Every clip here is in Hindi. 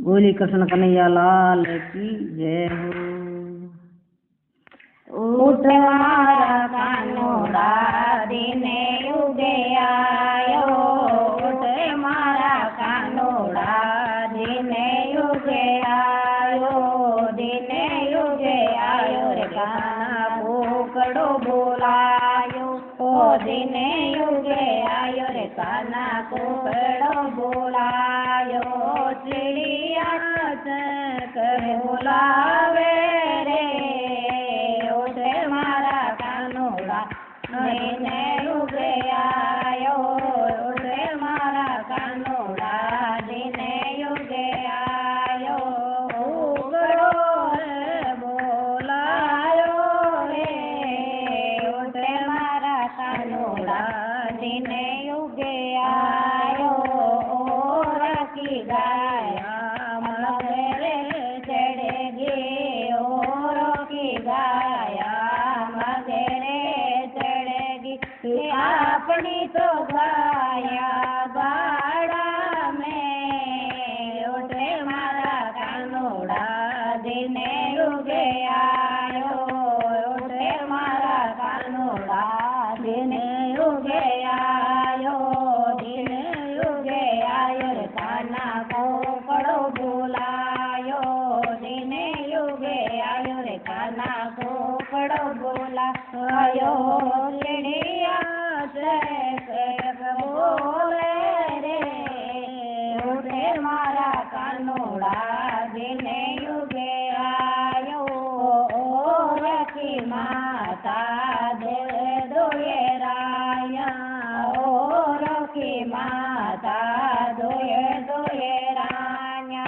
बोली कृष्ण कन्हैया लाल की जय हो। उठ मारा कानोड़ा दिने युगे आयो, उठ मारा कानोड़ा दिने युगे आयो, दिने युगे आयो रे काना कुकड़ो बोलायो, ओ दिने युगे आयो रे काना कुकड़ो बोलायो, चिड़िया कर बोलावे रे, दिने युगे आयो, उठे मारा कानोड़ा दिने युगे आयो, कुकड़ो बोलायो रे, उठे मारा कानोड़ा दिने युगे आयो, रखी गाया मगरे चढ़ेगी, और की गाया अपनी तो गाया बाड़ा में, उठे मारा कानोड़ा दिने युगे आयो, उठे मारा कानोड़ा दिने युगे आयो, दिने युगे आयो रे काना कुकड़ो बोलायो, दिने युगे आयो रे काना कुकड़ो बोलायो, चिड़िया बोले रे, उठे मारा कानोड़ा दिने युगे आयो, रखी माता दे दोये राया, ओ रखी माता दोये दोये राया,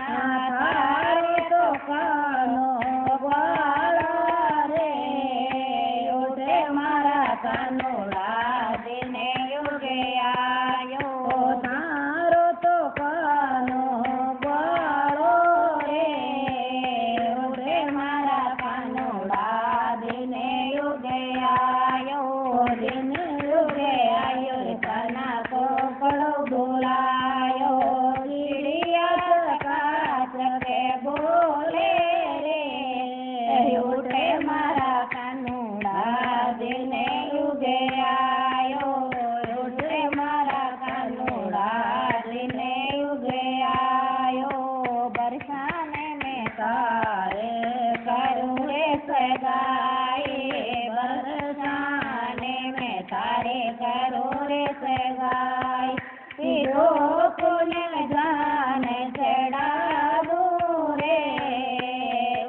थारे तो कानो ग्वाला रे, उठे मारा कानोड़ा दिने युगे आयो, थारो तो कानो ग्वालो रे, उठे मारा कानोड़ा दिने युगे आयो, दिने युगे आयो रे काना कुकड़ो बोलायो, चिड़िया चके बोले रे, उठे मारा कानोड़ा दिने युगे आयो, उठे मारा कानोड़ा दिने युगे आयो, बरसाने में तारे करूँ रे सगाई, बरसाने में तारे करूँ रे सगाई, पुण्य जाने चढ़ा दूँ रे,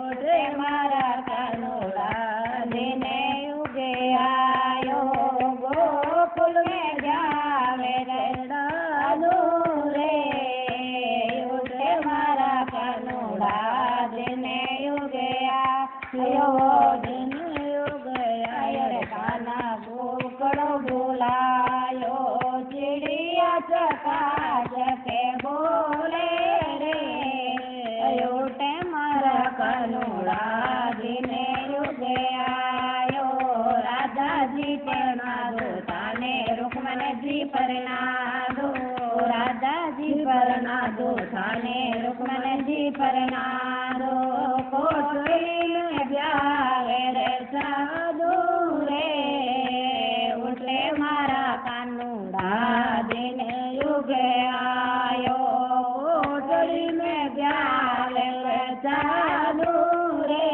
उठे मारा कानोड़ा दिने युगे आयो, गोकुल में जावे चढ़ा दूँ रे, उठे मारा कानोड़ा दिने युगे आयो, दिने युगे आयो रे काना कुकड़ो बोलायो, चिड़िया चका चके बोले रे, उठे मारा कानोड़ा दिने युगे आयो, राजा जी परना दो थाने रुक्मन जी परना दो, राजा जी परना दो थाने रुक्मन जी परना दो, कोठरी में ब्याहे रे साधु रे, उठे मारा कानोड़ा दिने युगे आयो, कोठरी में ब्याहे रे साधु रे,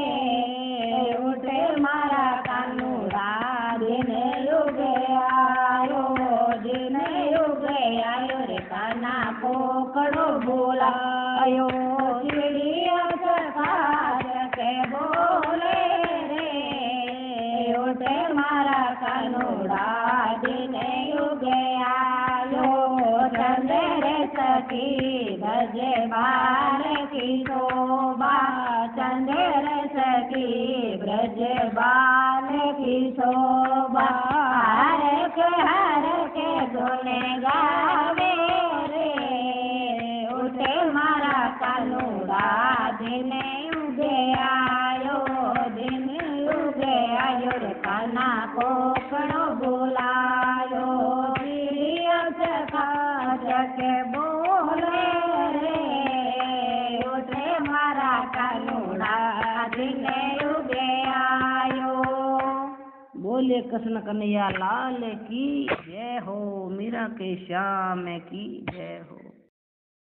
उठे मारा कानोड़ा दिने युगे आयो, दिने युगे आयो रे काना कुकड़ो बोलायो, चिड़िया चका चके बोले रे, उठे मारा कानोड़ा दिने युगे आयो, चंद्र सखी भजे बार की शोभा, चंद्र सखी ब्रज बाल की शोभा, हर के गुने गावे रे, उठे मारा कानोड़ा दिने युगे आयो, दिने युगे आयो रे काना कुकड़ो बोलायो, चिड़िया चका चके बोले रे, કરીને યુગે આયો बोले कृष्ण कन्हैया लाल की जय हो मीरा के श्याम की जय हो।